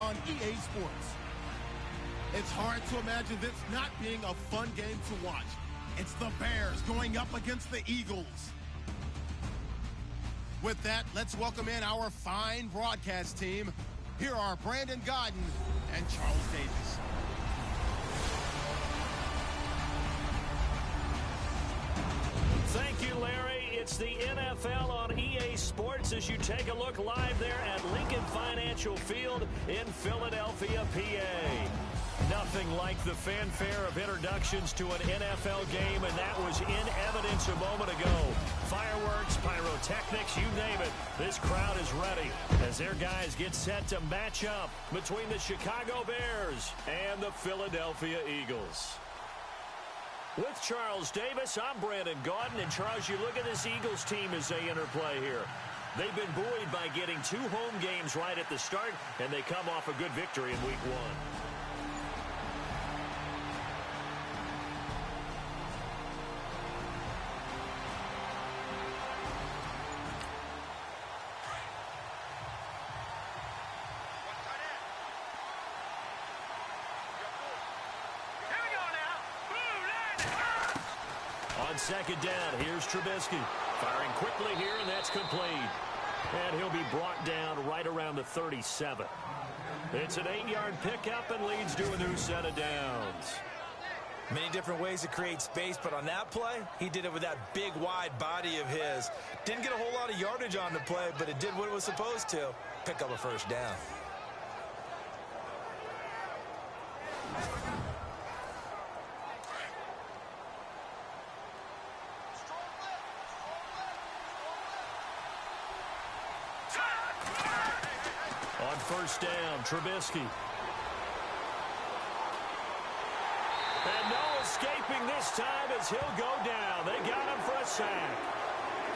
on EA Sports. It's hard to imagine this not being a fun game to watch. It's the Bears going up against the Eagles. With that, let's welcome in our fine broadcast team. Here are Brandon Gaudin and Charles Davis. Thank you, Larry. It's the NFL on EA Sports as you take a look live there at Lincoln Financial Field in Philadelphia, PA. Nothing like the fanfare of introductions to an NFL game, and that was in evidence a moment ago. Fireworks, pyrotechnics, you name it. This crowd is ready as their guys get set to match up between the Chicago Bears and the Philadelphia Eagles. With Charles Davis, I'm Brandon Gaudin. And Charles, you look at this Eagles team as they interplay here. They've been buoyed by getting 2 home games right at the start, and they come off a good victory in Week 1. Second down, here's Trubisky. Firing quickly here, and that's complete. And he'll be brought down right around the 37. It's an 8-yard pickup and leads to a new set of downs. Many different ways to create space, but on that play, he did it with that big, wide body of his. Didn't get a whole lot of yardage on the play, but it did what it was supposed to. Pick up a first down. First down, Trubisky. And no escaping this time as he'll go down. They got him for a sack.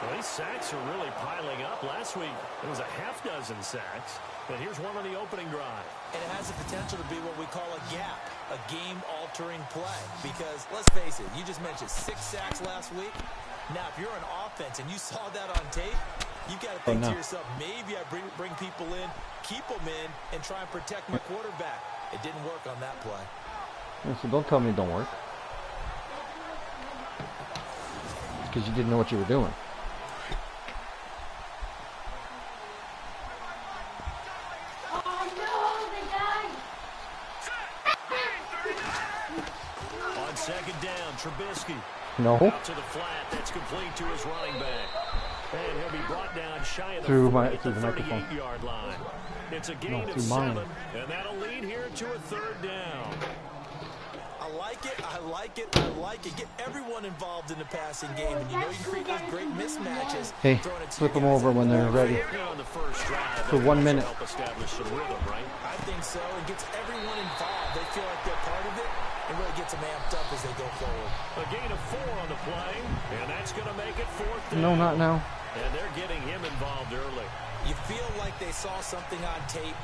Well, these sacks are really piling up. Last week, it was a half-dozen sacks. And here's one on the opening drive. And it has the potential to be what we call a gap, a game-altering play. Because, let's face it, you just mentioned 6 sacks last week. Now, if you're an offense and you saw that on tape, you've got to think to yourself, maybe I bring people in, keep them in, and try and protect my quarterback. It didn't work on that play. Yeah, so don't tell me it don't work. Because you didn't know what you were doing. On second down, Trubisky. No. Out to the flat. That's complete to his running back. And he'll be brought down shy of the through the 38-yard line. It's a gain of 7, and that'll lead here to a third down. I like it, I like it, I like it. Get everyone involved in the passing game, and you know you can create those great mismatches. Hey, flip them over when they're ready. For 1 minute. Help establish some rhythm, right? I think so. It gets everyone involved. They feel like they're part of it. It really gets them amped up as they go forward. A gain of 4 on the play, and that's going to make it 4th down. No, not now. And they're getting him involved early. You feel like they saw something on tape,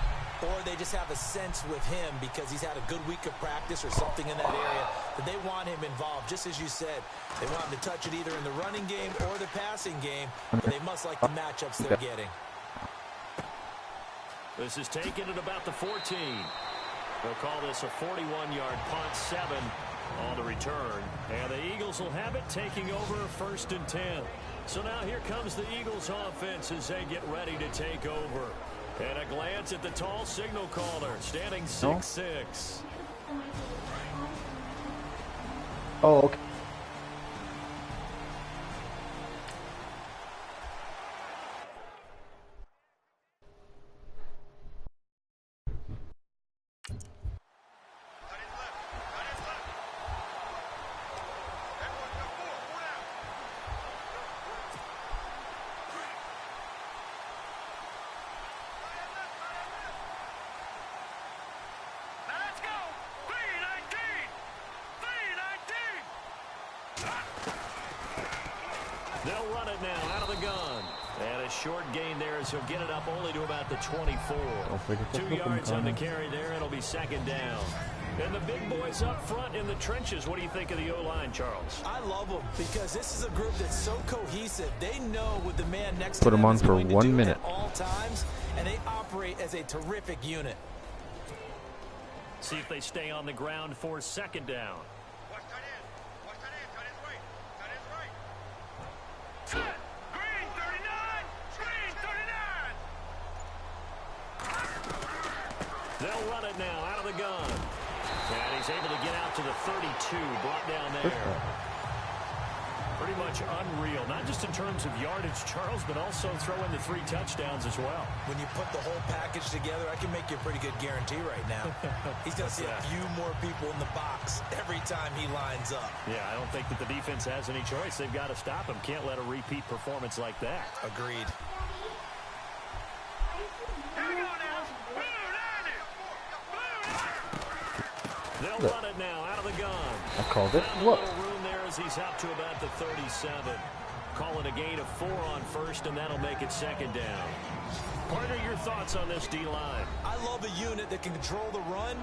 or they just have a sense with him because he's had a good week of practice or something in that area that they want him involved. Just as you said, they want him to touch it either in the running game or the passing game, but they must like the matchups they're getting. This is taken at about the 14. They'll call this a 41-yard punt, 7 on the return. And the Eagles will have it, taking over 1st and 10. So now here comes the Eagles offense as they get ready to take over. And a glance at the tall signal caller, standing 6'6". Oh, okay. They'll run it now out of the gun. And a short gain there as he'll get it up only to about the 24. 2 yards on the carry there. It'll be 2nd down. And the big boys up front in the trenches. What do you think of the O-line, Charles? I love them because this is a group that's so cohesive. They know what the man next to them them on is for going to 1 do minute. at all times, and they operate as a terrific unit. See if they stay on the ground for second down. They'll run it now out of the gun. And he's able to get out to the 32, brought down there. Pretty much unreal, not just in terms of yardage, Charles, but also throw in the 3 touchdowns as well. When you put the whole package together, I can make you a pretty good guarantee right now. He's going to see a few more people in the box every time he lines up. Yeah, I don't think that the defense has any choice. They've got to stop him. Can't let a repeat performance like that. Agreed. They'll run it now out of the gun. I called it. Found a What? little room there as he's out to about the 37. Call it a gain of 4 on first, and that'll make it second down. Partner, your thoughts on this D-line? I love a unit that can control the run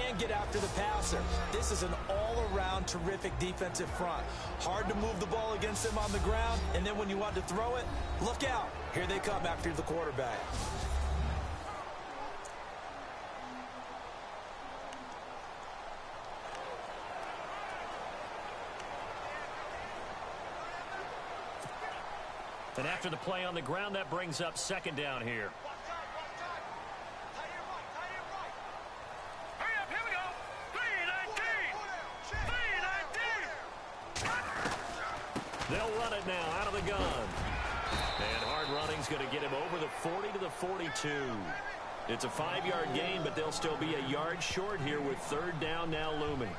and get after the passer. This is an all-around terrific defensive front. Hard to move the ball against them on the ground, and then when you want to throw it, look out. Here they come after the quarterback. And after the play on the ground, that brings up second down here. They'll run it now out of the gun. And hard running's going to get him over the 40 to the 42. It's a 5-yard gain, but they'll still be a yard short here with third down now looming.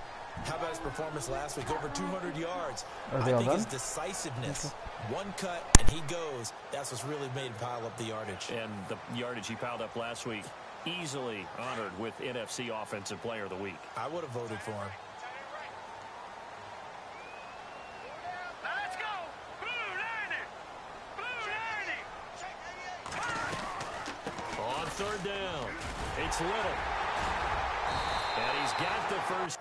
How about his performance last week? Over 200 yards. Are they I all think done? his decisiveness. One cut, and he goes. That's what's really made him pile up the yardage. And the yardage he piled up last week, easily honored with NFC Offensive Player of the Week. I would have voted for him. Let's go! Blue 90! On third down, it's Little. And he's got the first.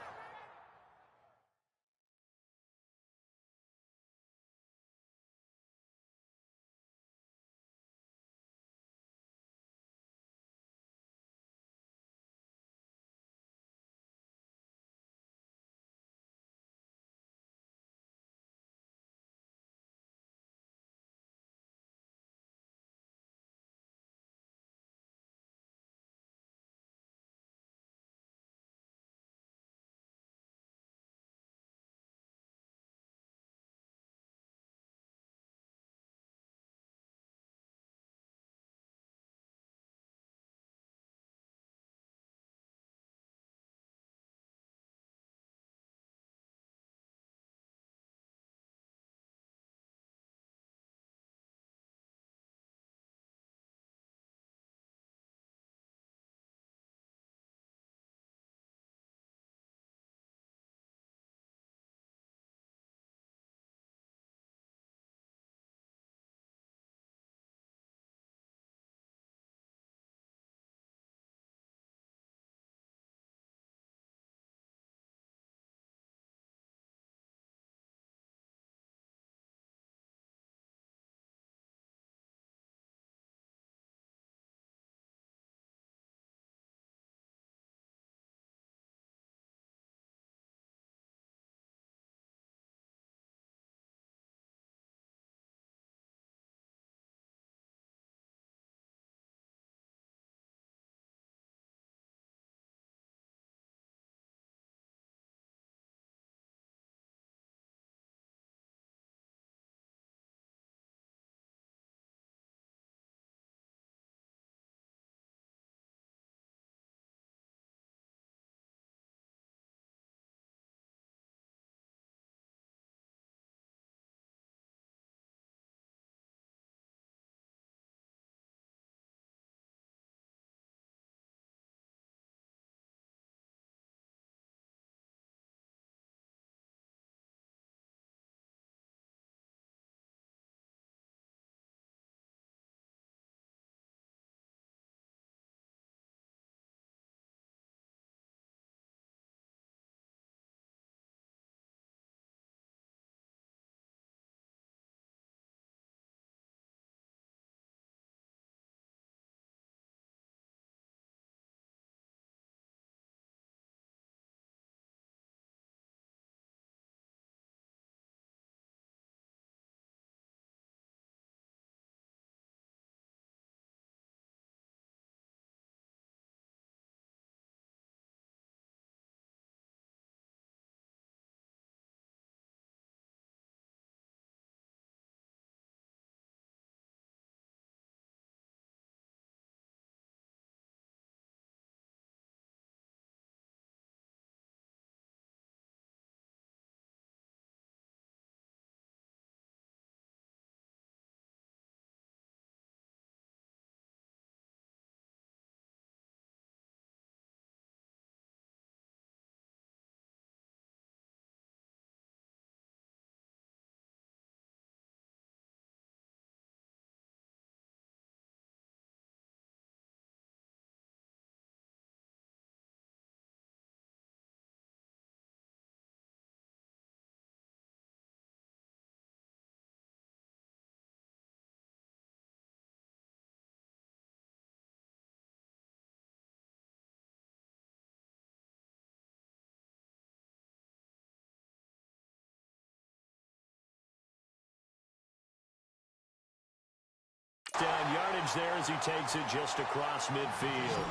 down yardage there as he takes it just across midfield.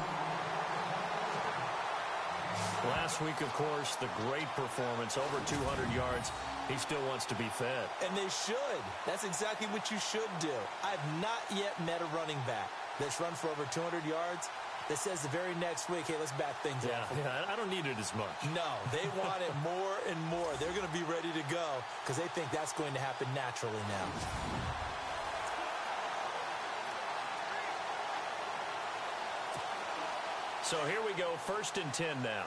Last week, of course, the great performance, over 200 yards. He still wants to be fed. And they should. That's exactly what you should do. I've not yet met a running back that's run for over 200 yards that says the very next week, hey, let's back things up. Yeah, I don't need it as much. No, they want it more and more. They're going to be ready to go because they think that's going to happen naturally now. So here we go, 1st and 10 now.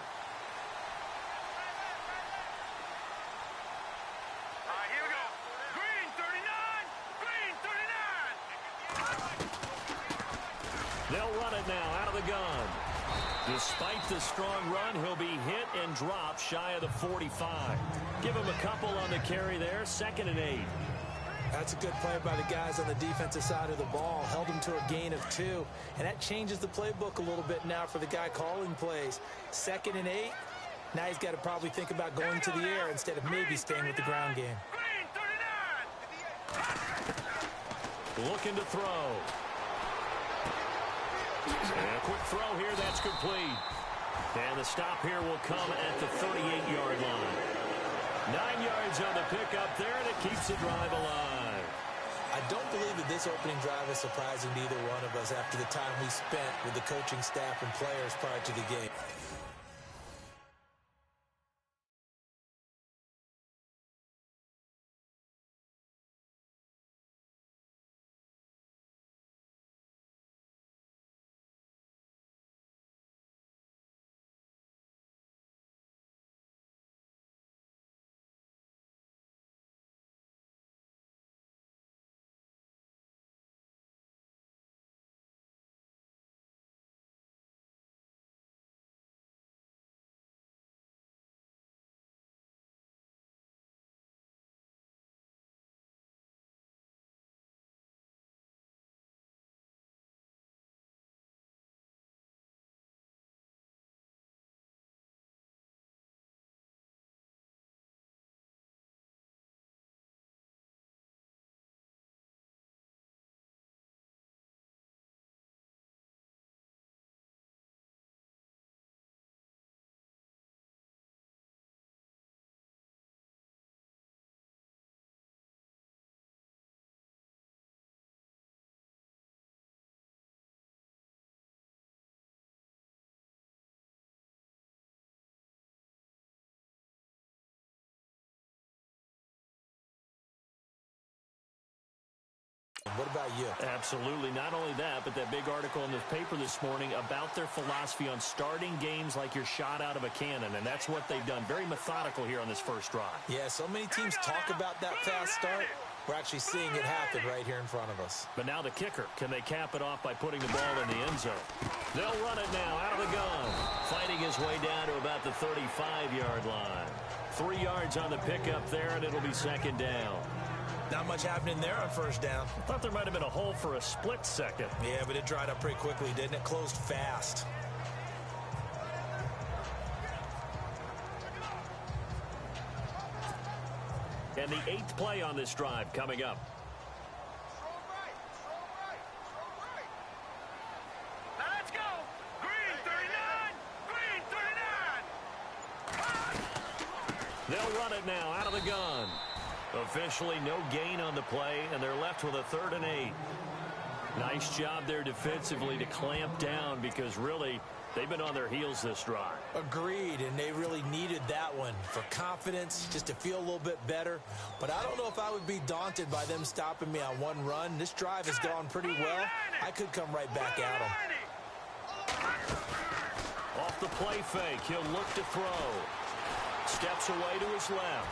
Here we go. Green 39. Green 39. They'll run it now out of the gun. Despite the strong run, he'll be hit and dropped shy of the 45. Give him a couple on the carry there, 2nd and 8. That's a good play by the guys on the defensive side of the ball. Held him to a gain of 2. And that changes the playbook a little bit now for the guy calling plays. 2nd and 8. Now he's got to probably think about going to the air instead of maybe staying with the ground game. Green 39. Looking to throw. And a quick throw here, that's complete. And the stop here will come at the 38-yard line. 9 yards on the pickup there, and it keeps the drive alive. I don't believe that this opening drive is surprising to either one of us after the time we spent with the coaching staff and players prior to the game. What about you? Absolutely. Not only that, but that big article in the paper this morning about their philosophy on starting games like you're shot out of a cannon, and that's what they've done. Very methodical here on this first drive. Yeah, so many teams talk about that fast start. We're actually seeing it happen right here in front of us. But now the kicker. Can they cap it off by putting the ball in the end zone? They'll run it now out of the gun. Fighting his way down to about the 35-yard line. 3 yards on the pickup there, and it'll be 2nd down. Not much happening there on 1st down. I thought there might have been a hole for a split second. Yeah, but it dried up pretty quickly, didn't it? Closed fast. And the 8th play on this drive coming up. Now let's go. Green 39. Green 39. They'll run it now out of the gun. Officially no gain on the play, and they're left with a 3rd and 8. Nice job there defensively to clamp down because really they've been on their heels this drive. Agreed, and they really needed that one for confidence, just to feel a little bit better. But I don't know if I would be daunted by them stopping me on one run. This drive has gone pretty well. I could come right back at them. Off the play fake, he'll look to throw. Steps away to his left.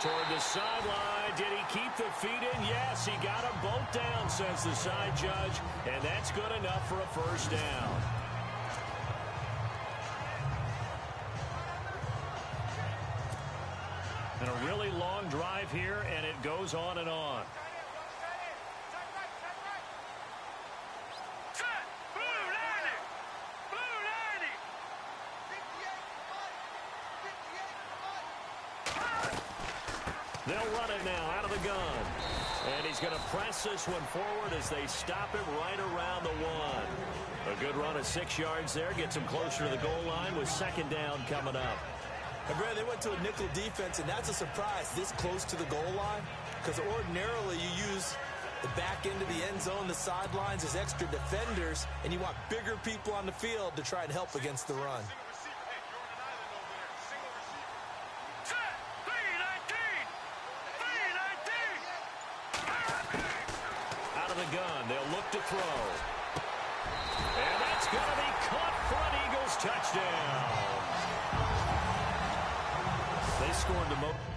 Toward the sideline. Did he keep the feet in? Yes, he got them both down, says the side judge. And that's good enough for a 1st down. And a really long drive here, and it goes on and on. They'll run it now out of the gun. And he's going to press this one forward as they stop him right around the 1. A good run of 6 yards there. Gets him closer to the goal line with second down coming up. And Brad, they went to a nickel defense, and that's a surprise this close to the goal line. Because ordinarily you use the back end of the end zone, the sidelines as extra defenders, and you want bigger people on the field to try and help against the run. Out of the gun, they'll look to throw. And that's going to be caught for an Eagles touchdown. They scored the most.